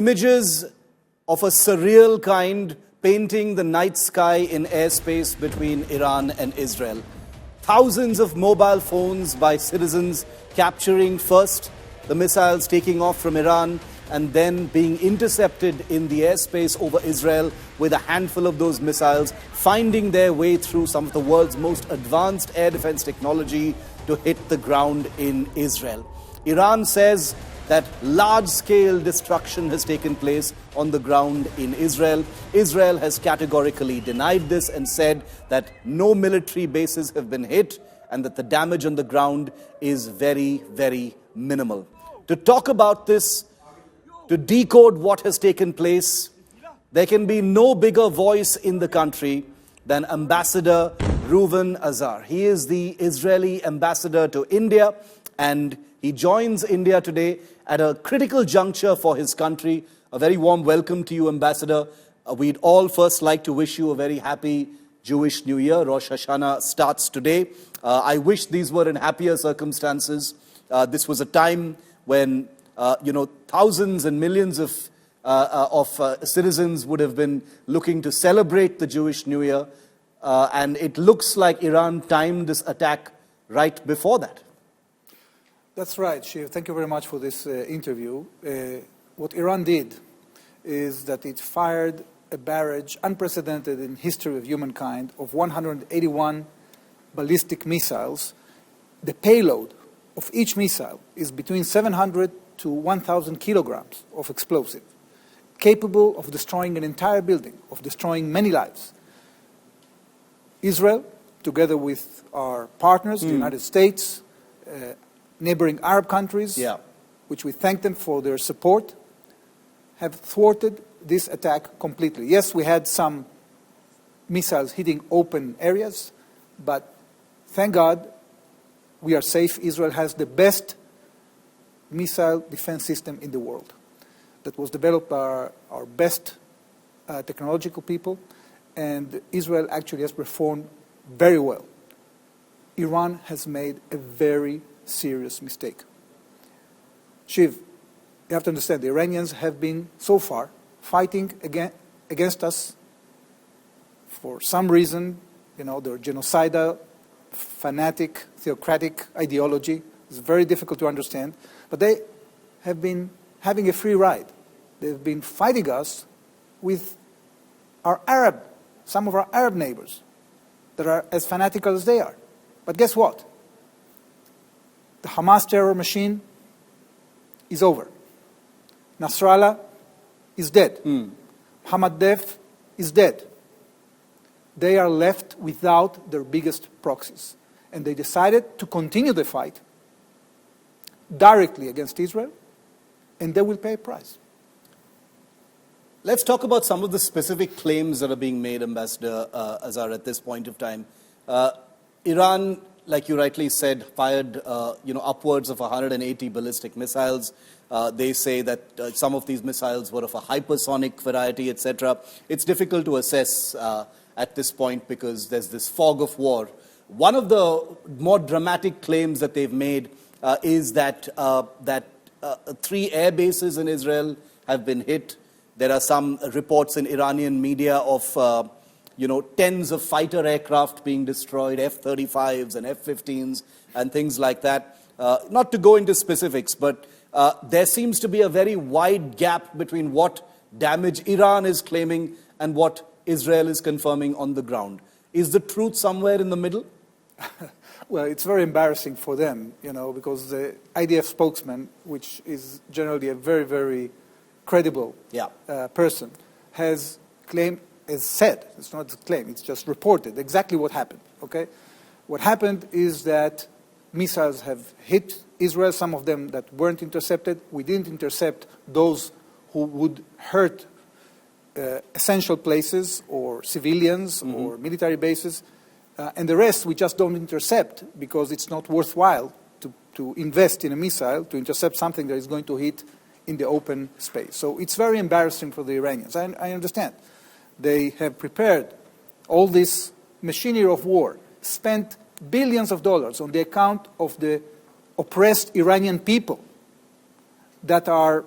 Images of a surreal kind painting the night sky in airspace between Iran and Israel. Thousands of mobile phones by citizens capturing first the missiles taking off from Iran and then being intercepted in the airspace over Israel with a handful of those missiles finding their way through some of the world's most advanced air defense technology to hit the ground in Israel. Iran says that large-scale destruction has taken place on the ground in Israel. Israel has categorically denied this and said that no military bases have been hit and that the damage on the ground is very, very minimal. To talk about this, to decode what has taken place, there can be no bigger voice in the country than Ambassador Reuven Azar. He is the Israeli ambassador to India, and he joins India today at a critical juncture for his country. A very warm welcome to you, Ambassador. We'd all first like to wish you a very happy Jewish New Year. Rosh Hashanah starts today. I wish these were in happier circumstances. This was a time when thousands and millions of citizens would have been looking to celebrate the Jewish New Year, and it looks like Iran timed this attack right before that. That's right, Shiv. Thank you very much for this interview. What Iran did is that it fired a barrage unprecedented in history of humankind of 181 ballistic missiles. The payload of each missile is between 700 to 1,000 kilograms of explosive, capable of destroying an entire building, of destroying many lives. Israel, together with our partners, the United States, neighboring Arab countries, which we thank them for their support, have thwarted this attack completely. Yes, we had some missiles hitting open areas, but thank God we are safe. Israel has the best missile defense system in the world that was developed by our best technological people, and Israel actually has performed very well. Iran has made a very serious mistake. Shiv, you have to understand, the Iranians have been so far fighting against us for some reason. Their genocidal, fanatic, theocratic ideology is very difficult to understand, but they have been having a free ride. They've been fighting us with some of our Arab neighbors that are as fanatical as they are. But guess what? The Hamas terror machine is over. Nasrallah is dead. Mohammad Deif is dead. They are left without their biggest proxies. And they decided to continue the fight directly against Israel, and they will pay a price. Let's talk about some of the specific claims that are being made, Ambassador Azar, at this point of time. Iran, like you rightly said, fired upwards of 180 ballistic missiles. They say that some of these missiles were of a hypersonic variety, etc. It's difficult to assess at this point because there's this fog of war. One of the more dramatic claims that they've made is that 3 air bases in Israel have been hit. There are some reports in Iranian media of tens of fighter aircraft being destroyed, F-35s and F-15s and things like that. Not to go into specifics, but there seems to be a very wide gap between what damage Iran is claiming and what Israel is confirming on the ground. Is the truth somewhere in the middle? Well, it's very embarrassing for them, because the IDF spokesman, which is generally a very, very credible person, has said, it's not a claim, it's just reported exactly what happened, okay? What happened is that missiles have hit Israel, some of them that weren't intercepted. We didn't intercept those who would hurt essential places or civilians or military bases. And the rest we just don't intercept because it's not worthwhile to invest in a missile to intercept something that is going to hit in the open space. So it's very embarrassing for the Iranians. I understand. They have prepared all this machinery of war, spent billions of dollars on the account of the oppressed Iranian people that are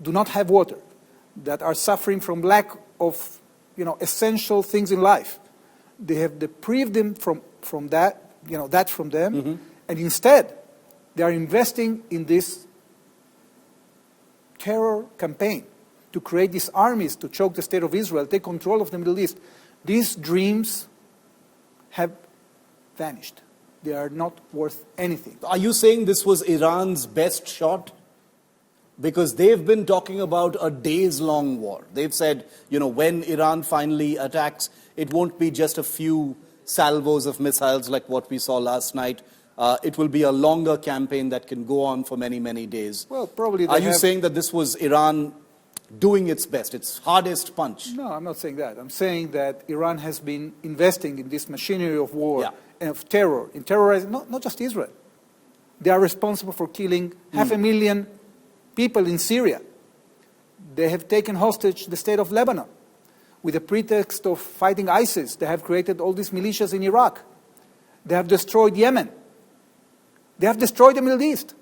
do not have water, that are suffering from lack of essential things in life. They have deprived them from that, from them, and instead they are investing in this terror campaign to create these armies to choke the state of Israel, take control of the Middle East. These dreams have vanished. They are not worth anything. Are you saying this was Iran's best shot? Because they've been talking about a days-long war. They've said, when Iran finally attacks, it won't be just a few salvos of missiles like what we saw last night. It will be a longer campaign that can go on for many, many days. Well, probably. Are you saying that this was Iran doing its best, its hardest punch? No, I'm not saying that. I'm saying that Iran has been investing in this machinery of war and of terror, in terrorizing not just Israel. They are responsible for killing 500,000 people in Syria. They have taken hostage the state of Lebanon. With the pretext of fighting ISIS, they have created all these militias in Iraq. They have destroyed Yemen. They have destroyed the Middle East.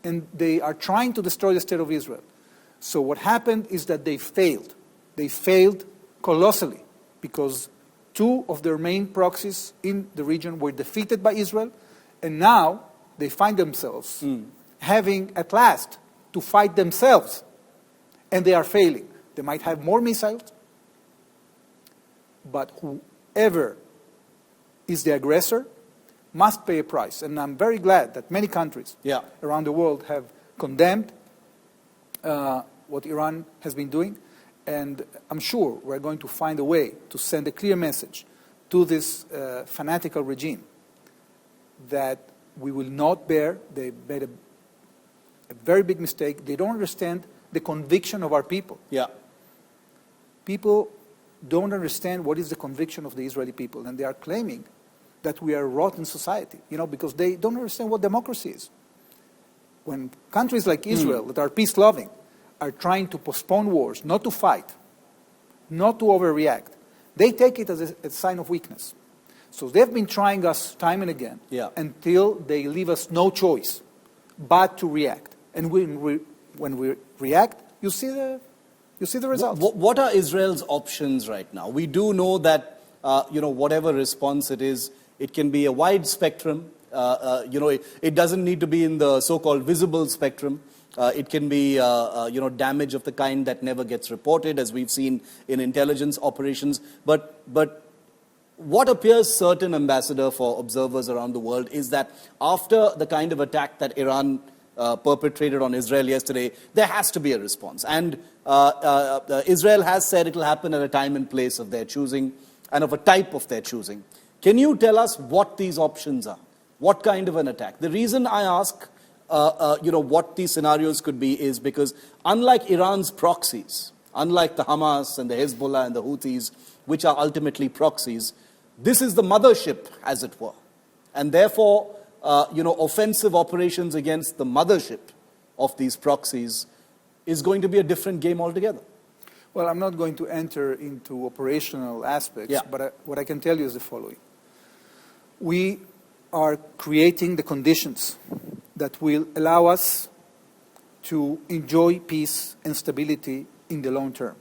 And they are trying to destroy the state of Israel. So what happened is that they failed. They failed colossally because two of their main proxies in the region were defeated by Israel, and now they find themselves having at last to fight themselves, and they are failing. They might have more missiles, but whoever is the aggressor must pay a price. And I'm very glad that many countries around the world have condemned what Iran has been doing. And I'm sure we're going to find a way to send a clear message to this fanatical regime that we will not bear. They made a very big mistake. They don't understand the conviction of our people. People don't understand what is the conviction of the Israeli people, and they are claiming that we are a rotten society, because they don't understand what democracy is. When countries like Israel, that are peace-loving, are trying to postpone wars, not to fight, not to overreact, they take it as a sign of weakness. So they've been trying us time and again until they leave us no choice but to react. And when we react, you see the results. What are Israel's options right now? We do know that whatever response it is, it can be a wide spectrum. It doesn't need to be in the so-called visible spectrum. It can be damage of the kind that never gets reported, as we've seen in intelligence operations. But what appears certain, Ambassador, for observers around the world is that after the kind of attack that Iran perpetrated on Israel yesterday, there has to be a response. And Israel has said it will happen at a time and place of their choosing and of a type of their choosing. Can you tell us what these options are? What kind of an attack? The reason I ask, what these scenarios could be is because unlike Iran's proxies, unlike the Hamas and the Hezbollah and the Houthis, which are ultimately proxies, this is the mothership, as it were. And therefore, offensive operations against the mothership of these proxies is going to be a different game altogether. Well, I'm not going to enter into operational aspects, but what I can tell you is the following. We are creating the conditions that will allow us to enjoy peace and stability in the long term.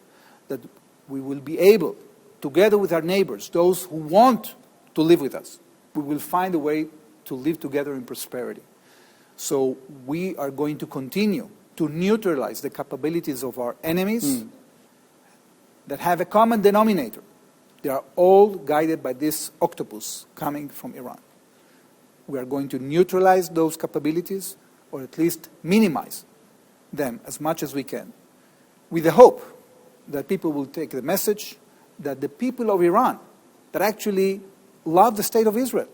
That we will be able, together with our neighbors, those who want to live with us, we will find a way to live together in prosperity. So we are going to continue to neutralize the capabilities of our enemies that have a common denominator. They are all guided by this octopus coming from Iran. We are going to neutralize those capabilities, or at least minimize them as much as we can, with the hope that people will take the message that the people of Iran that actually love the state of Israel,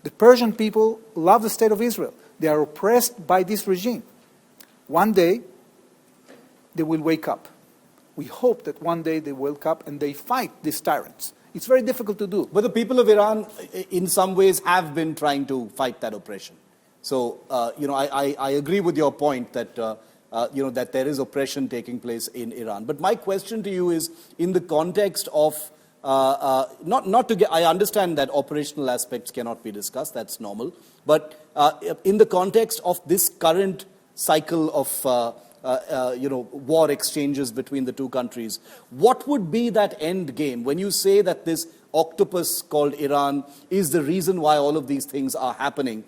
the Persian people love the state of Israel. They are oppressed by this regime. One day, they will wake up. We hope that one day they wake up and they fight these tyrants. It's very difficult to do. But the people of Iran, in some ways, have been trying to fight that oppression. So, I agree with your point that, that there is oppression taking place in Iran. But my question to you is, in the context of, I understand that operational aspects cannot be discussed, that's normal. But in the context of this current cycle of war exchanges between the two countries. What would be that end game when you say that this octopus called Iran is the reason why all of these things are happening?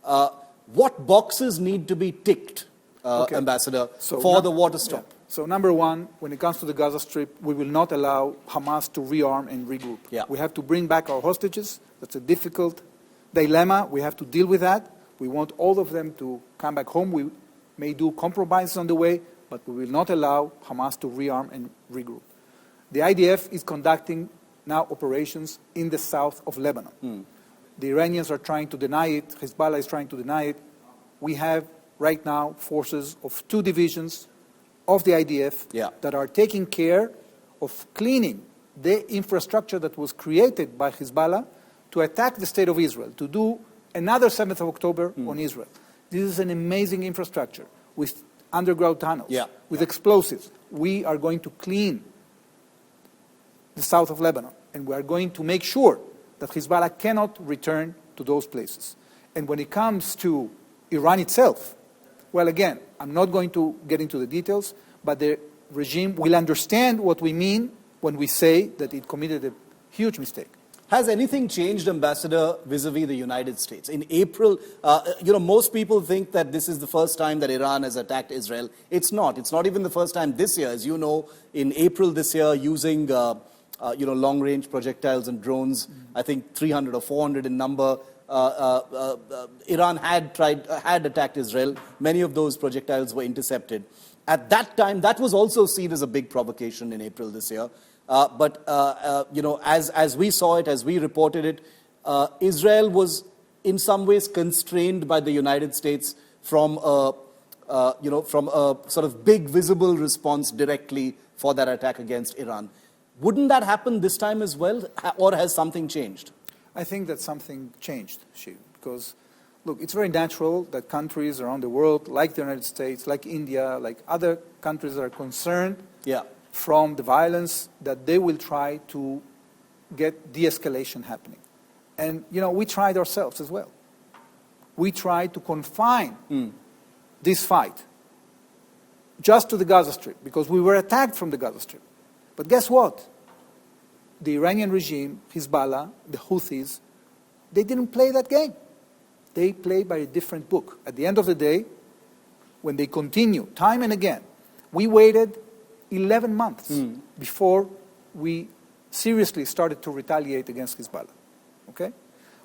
What boxes need to be ticked, Ambassador, for the war to stop? Yeah. So number one, when it comes to the Gaza Strip, we will not allow Hamas to rearm and regroup. Yeah. We have to bring back our hostages. That's a difficult dilemma. We have to deal with that. We want all of them to come back home. We may do compromises on the way, but we will not allow Hamas to rearm and regroup. The IDF is conducting now operations in the south of Lebanon. The Iranians are trying to deny it. Hezbollah is trying to deny it. We have right now forces of 2 divisions of the IDF that are taking care of cleaning the infrastructure that was created by Hezbollah to attack the state of Israel, to do another 7th of October on Israel. This is an amazing infrastructure with underground tunnels, with explosives. We are going to clean the south of Lebanon, and we are going to make sure that Hezbollah cannot return to those places. And when it comes to Iran itself, well, again, I'm not going to get into the details, but the regime will understand what we mean when we say that it committed a huge mistake. Has anything changed, Ambassador, vis-a-vis the United States? In April, most people think that this is the first time that Iran has attacked Israel. It's not. It's not even the first time this year. As you know, in April this year, using long-range projectiles and drones, I think 300 or 400 in number, Iran had attacked Israel. Many of those projectiles were intercepted. At that time, that was also seen as a big provocation in April this year. But as we saw it, as we reported it, Israel was in some ways constrained by the United States from a sort of big visible response directly for that attack against Iran. Wouldn't that happen this time as well, or has something changed? I think that something changed, Shiv, because, look, it's very natural that countries around the world, like the United States, like India, like other countries that are concerned from the violence, that they will try to get de-escalation happening. And, we tried ourselves as well. We tried to confine this fight just to the Gaza Strip, because we were attacked from the Gaza Strip. But guess what? The Iranian regime, Hezbollah, the Houthis, they didn't play that game. They play by a different book. At the end of the day, when they continue time and again, we waited 11 months before we seriously started to retaliate against Hezbollah. Okay?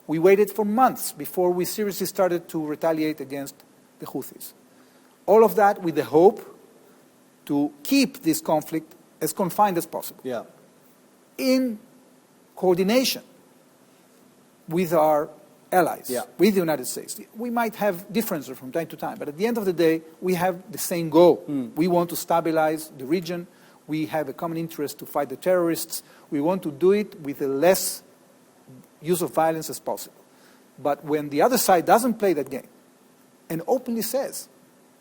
We waited for months before we seriously started to retaliate against the Houthis. All of that with the hope to keep this conflict as confined as possible. In coordination with our allies, with the United States. We might have differences from time to time, but at the end of the day, we have the same goal. We want to stabilize the region. We have a common interest to fight the terrorists. We want to do it with the less use of violence as possible. But when the other side doesn't play that game and openly says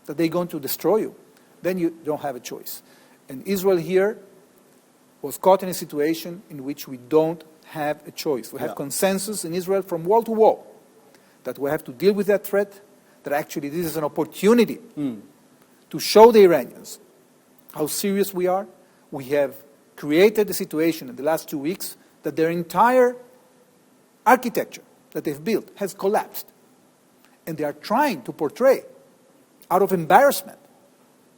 that they're going to destroy you, then you don't have a choice. And Israel here was caught in a situation in which we don't have a choice. We have consensus in Israel from wall to wall that we have to deal with that threat, that actually this is an opportunity to show the Iranians how serious we are. We have created a situation in the last 2 weeks that their entire architecture that they've built has collapsed. And they are trying to portray, out of embarrassment,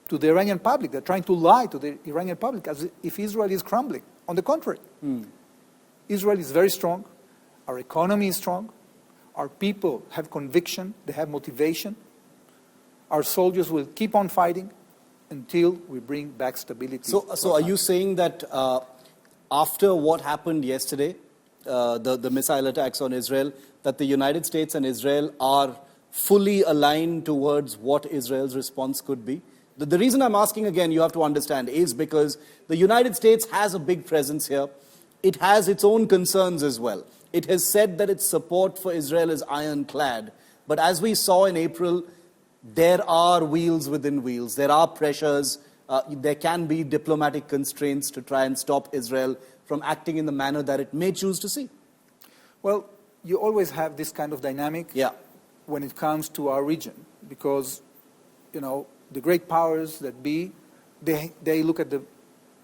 to the Iranian public. They're trying to lie to the Iranian public as if Israel is crumbling. On the contrary, Israel is very strong. Our economy is strong. Our people have conviction. They have motivation. Our soldiers will keep on fighting until we bring back stability. So are you saying that after what happened yesterday, the missile attacks on Israel, that the United States and Israel are fully aligned towards what Israel's response could be? The reason I'm asking again, you have to understand, is because the United States has a big presence here. It has its own concerns as well. It has said that its support for Israel is ironclad. But as we saw in April, there are wheels within wheels. There are pressures. There can be diplomatic constraints to try and stop Israel from acting in the manner that it may choose to see. Well, you always have this kind of dynamic when it comes to our region, because, the great powers that be, they look at the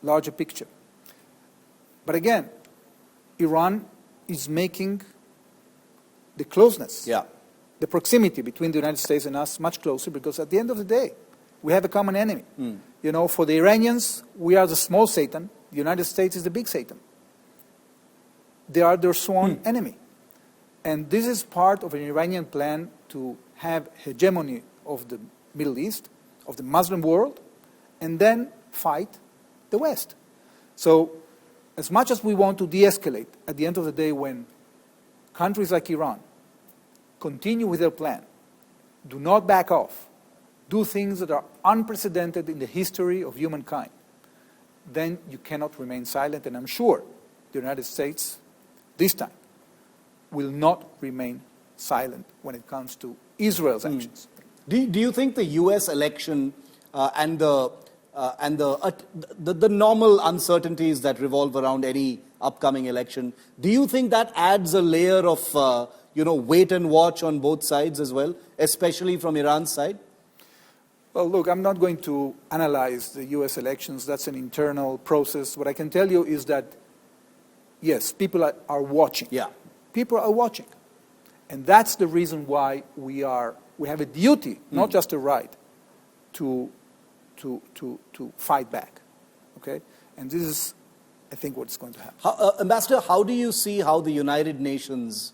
larger picture. But again, Iran is making the closeness, the proximity between the United States and us much closer, because at the end of the day, we have a common enemy. You know, for the Iranians, we are the small Satan. The United States is the big Satan. They are their sworn enemy. And this is part of an Iranian plan to have hegemony of the Middle East, of the Muslim world, and then fight the West. So, as much as we want to de-escalate, at the end of the day, when countries like Iran continue with their plan, do not back off, do things that are unprecedented in the history of humankind, then you cannot remain silent. And I'm sure the United States, this time, will not remain silent when it comes to Israel's actions. Do you think the U.S. election and the normal uncertainties that revolve around any upcoming election, do you think that adds a layer of wait and watch on both sides as well, especially from Iran's side? Well, look, I'm not going to analyze the U.S. elections. That's an internal process. What I can tell you is that, yes, people are watching. Yeah. People are watching. And that's the reason why we have a duty, not just a right, to fight back. Okay? And this is, I think, what's going to happen. Ambassador, how do you see how the United Nations,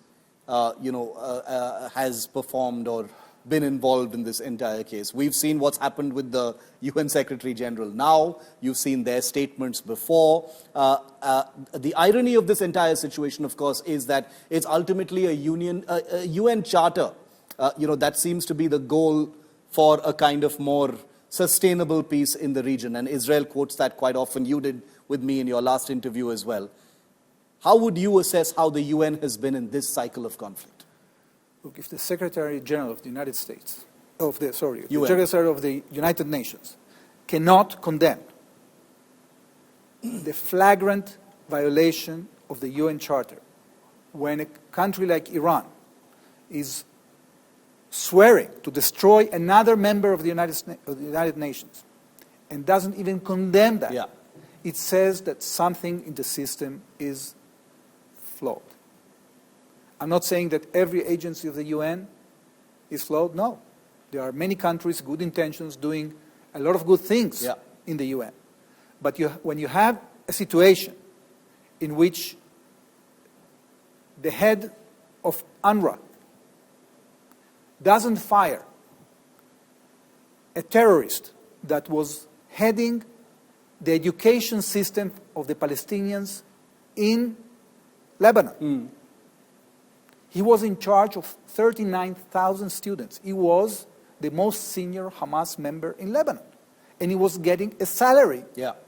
has performed or been involved in this entire case? We've seen what's happened with the UN Secretary General now. You've seen their statements before. The irony of this entire situation, of course, is that it's ultimately a UN charter, that seems to be the goal for a kind of more sustainable peace in the region. And Israel quotes that quite often. You did with me in your last interview as well. How would you assess how the UN has been in this cycle of conflict? Look, if the Secretary General of the United States, the Secretary of the United Nations, cannot condemn the flagrant violation of the UN Charter, when a country like Iran is swearing to destroy another member of the United Nations and doesn't even condemn that, it says that something in the system is flawed. I'm not saying that every agency of the UN is flawed. No. There are many countries, good intentions, doing a lot of good things in the UN. But when you have a situation in which the head of UNRWA doesn't fire a terrorist that was heading the education system of the Palestinians in Lebanon. He was in charge of 39,000 students. He was the most senior Hamas member in Lebanon. And he was getting a salary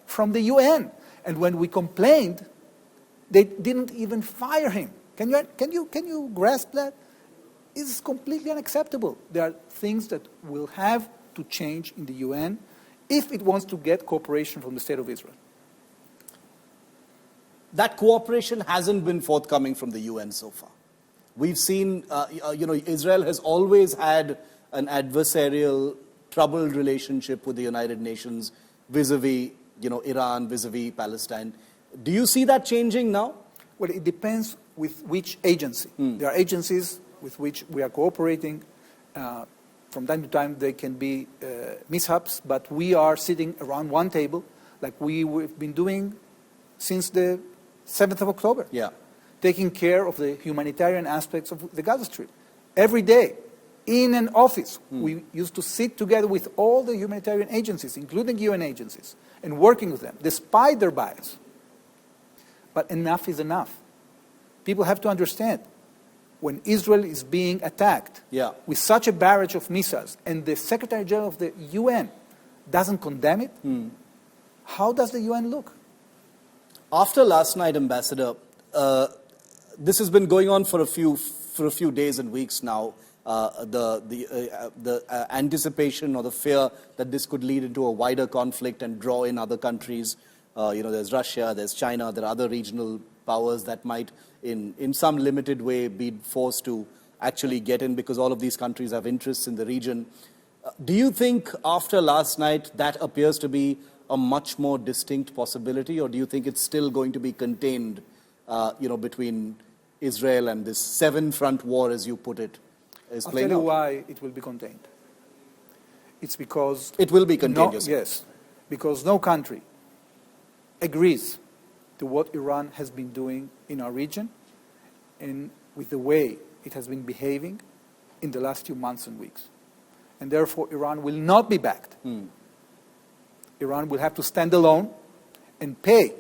from the UN. And when we complained, they didn't even fire him. Can you grasp that? It's completely unacceptable. There are things that will have to change in the UN if it wants to get cooperation from the State of Israel. That cooperation hasn't been forthcoming from the UN so far. We've seen, Israel has always had an adversarial, troubled relationship with the United Nations vis-a-vis, Iran, vis-a-vis Palestine. Do you see that changing now? Well, it depends with which agency. There are agencies with which we are cooperating. From time to time, there can be mishaps, but we are sitting around one table like we've been doing since the 7th of October. Taking care of the humanitarian aspects of the Gaza Strip. Every day, in an office, we used to sit together with all the humanitarian agencies, including UN agencies, and working with them, despite their bias. But enough is enough. People have to understand, when Israel is being attacked with such a barrage of missiles, and the Secretary General of the UN doesn't condemn it, how does the UN look? After last night, Ambassador, this has been going on for a few days and weeks now. The anticipation or the fear that this could lead into a wider conflict and draw in other countries. There's Russia, there's China, there are other regional powers that might, in some limited way, be forced to actually get in because all of these countries have interests in the region. Do you think after last night that appears to be a much more distinct possibility, or do you think it's still going to be contained, between Israel and this seven-front war, as you put it, is playing out? I'll tell you why it will be contained. It's because... It will be contained, yes, because no country agrees to what Iran has been doing in our region and with the way it has been behaving in the last few months and weeks. And therefore, Iran will not be backed. Iran will have to stand alone and pay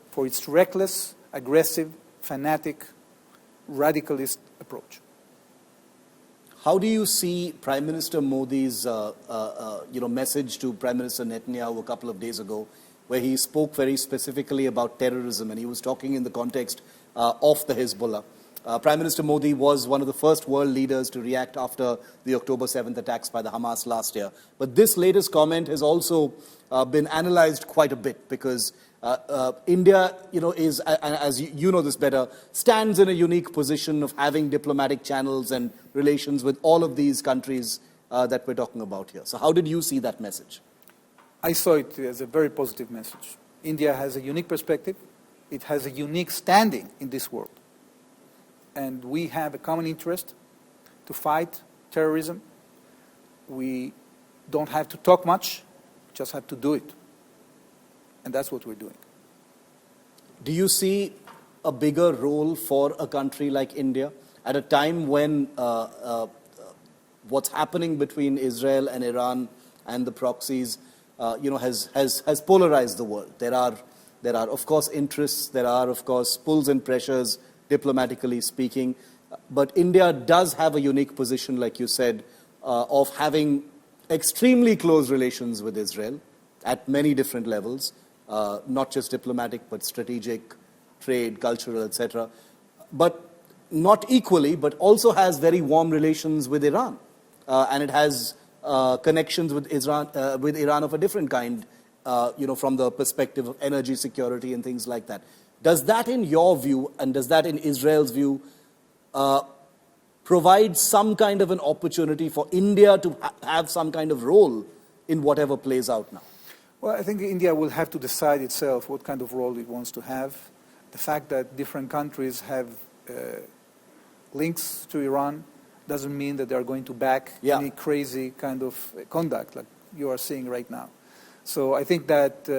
for its reckless, aggressive, fanatic, radicalist approach. How do you see Prime Minister Modi's message to Prime Minister Netanyahu a couple of days ago, where he spoke very specifically about terrorism, and he was talking in the context of the Hezbollah? Prime Minister Modi was one of the first world leaders to react after the October 7th attacks by the Hamas last year. But this latest comment has also been analyzed quite a bit, because India, is, as you know this better, stands in a unique position of having diplomatic channels and relations with all of these countries that we're talking about here. So how did you see that message? I saw it as a very positive message. India has a unique perspective. It has a unique standing in this world. And we have a common interest to fight terrorism. We don't have to talk much, just have to do it. And that's what we're doing. Do you see a bigger role for a country like India at a time when what's happening between Israel and Iran and the proxies, has polarized the world? There are, of course, interests. There are, of course, pulls and pressures, diplomatically speaking. But India does have a unique position, like you said, of having extremely close relations with Israel at many different levels, not just diplomatic, but strategic, trade, cultural, etc. But not equally, but also has very warm relations with Iran. And it has connections with Iran of a different kind, from the perspective of energy security and things like that. Does that, in your view, and does that in Israel's view, provide some kind of an opportunity for India to have some kind of role in whatever plays out now? Well, I think India will have to decide itself what kind of role it wants to have. The fact that different countries have links to Iran doesn't mean that they're going to back any crazy kind of conduct like you are seeing right now. So I think that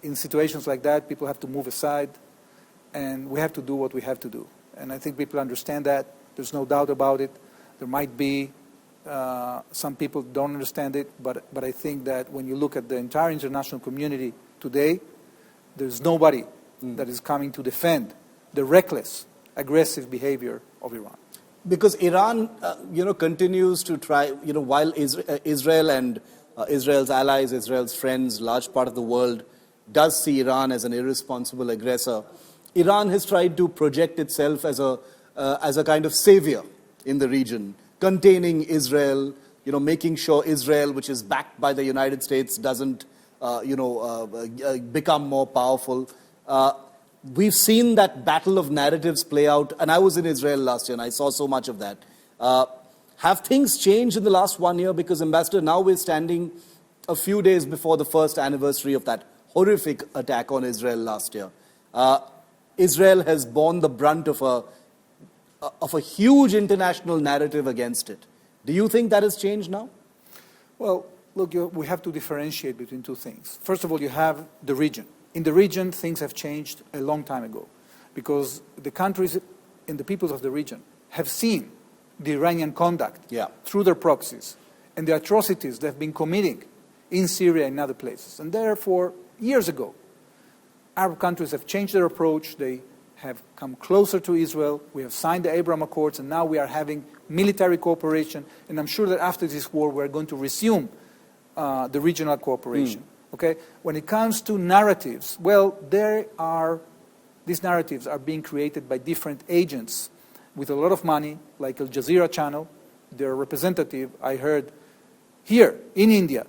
in situations like that, people have to move aside, and we have to do what we have to do. And I think people understand that. There's no doubt about it. There might be some people don't understand it, but I think that when you look at the entire international community today, there's nobody that is coming to defend the reckless, aggressive behavior of Iran. Because Iran, continues to try, while Israel and Israel's allies, Israel's friends, large part of the world does see Iran as an irresponsible aggressor, Iran has tried to project itself as a kind of savior in the region, containing Israel, making sure Israel, which is backed by the United States, doesn't, become more powerful. We've seen that battle of narratives play out, and I was in Israel last year, and I saw so much of that. Have things changed in the last 1 year? Because, Ambassador, now we're standing a few days before the first anniversary of that horrific attack on Israel last year. Israel has borne the brunt of a huge international narrative against it. Do you think that has changed now? Well, look, we have to differentiate between two things. First of all, you have the region. In the region, things have changed a long time ago, because the countries and the peoples of the region have seen the Iranian conduct through their proxies and the atrocities they've been committing in Syria and other places. And therefore, years ago, Arab countries have changed their approach. They have come closer to Israel. We have signed the Abraham Accords, and now we are having military cooperation. And I'm sure that after this war, we're going to resume the regional cooperation. Okay? When it comes to narratives, well, these narratives are being created by different agents with a lot of money, like Al Jazeera channel. Their representative, I heard, here in India,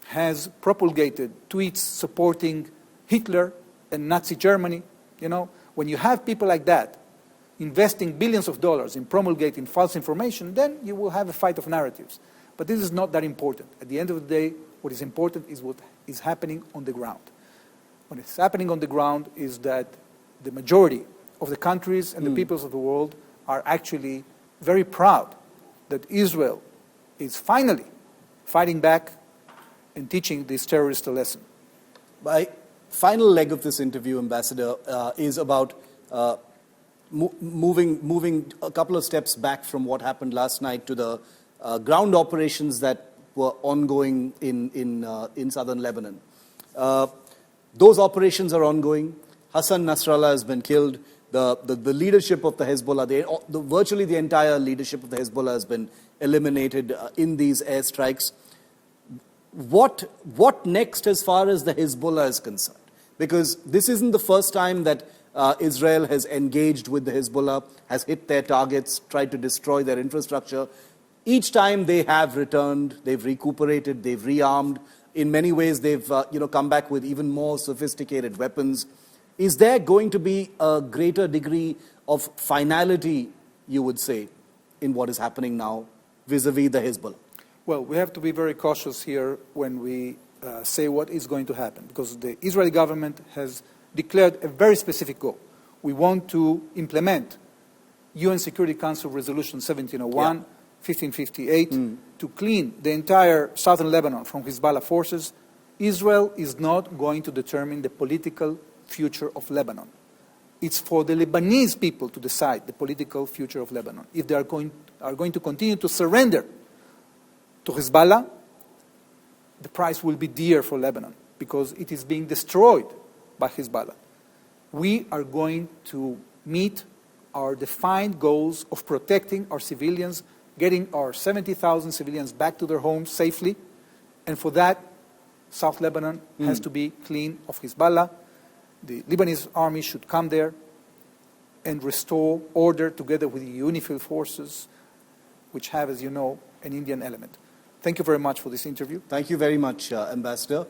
has propagated tweets supporting Hitler and Nazi Germany. When you have people like that investing billions of dollars in promulgating false information, then you will have a fight of narratives. But this is not that important. At the end of the day, what is important is what is happening on the ground. What is happening on the ground is that the majority of the countries and the peoples of the world are actually very proud that Israel is finally fighting back and teaching these terrorists a lesson. My final leg of this interview, Ambassador, is about moving a couple of steps back from what happened last night to the ground operations that were ongoing in southern Lebanon. Those operations are ongoing. Hassan Nasrallah has been killed. The leadership of the Hezbollah, virtually the entire leadership of the Hezbollah has been eliminated in these airstrikes. What next as far as the Hezbollah is concerned? Because this isn't the first time that Israel has engaged with the Hezbollah, has hit their targets, tried to destroy their infrastructure. Each time they have returned, they've recuperated, they've rearmed. In many ways, they've come back with even more sophisticated weapons. Is there going to be a greater degree of finality, you would say, in what is happening now vis-a-vis the Hezbollah? Well, we have to be very cautious here when we say what is going to happen, because the Israeli government has declared a very specific goal. We want to implement UN Security Council Resolution 1701, 1558, to clean the entire southern Lebanon from Hezbollah forces. Israel is not going to determine the political future of Lebanon. It's for the Lebanese people to decide the political future of Lebanon. If they are going to continue to surrender to Hezbollah, the price will be dear for Lebanon, because it is being destroyed by Hezbollah. We are going to meet our defined goals of protecting our civilians, getting our 70,000 civilians back to their homes safely, and for that, South Lebanon has to be clean of Hezbollah. The Lebanese army should come there and restore order together with the UNIFIL forces, which have, as you know, an Indian element. Thank you very much for this interview. Thank you very much, Ambassador.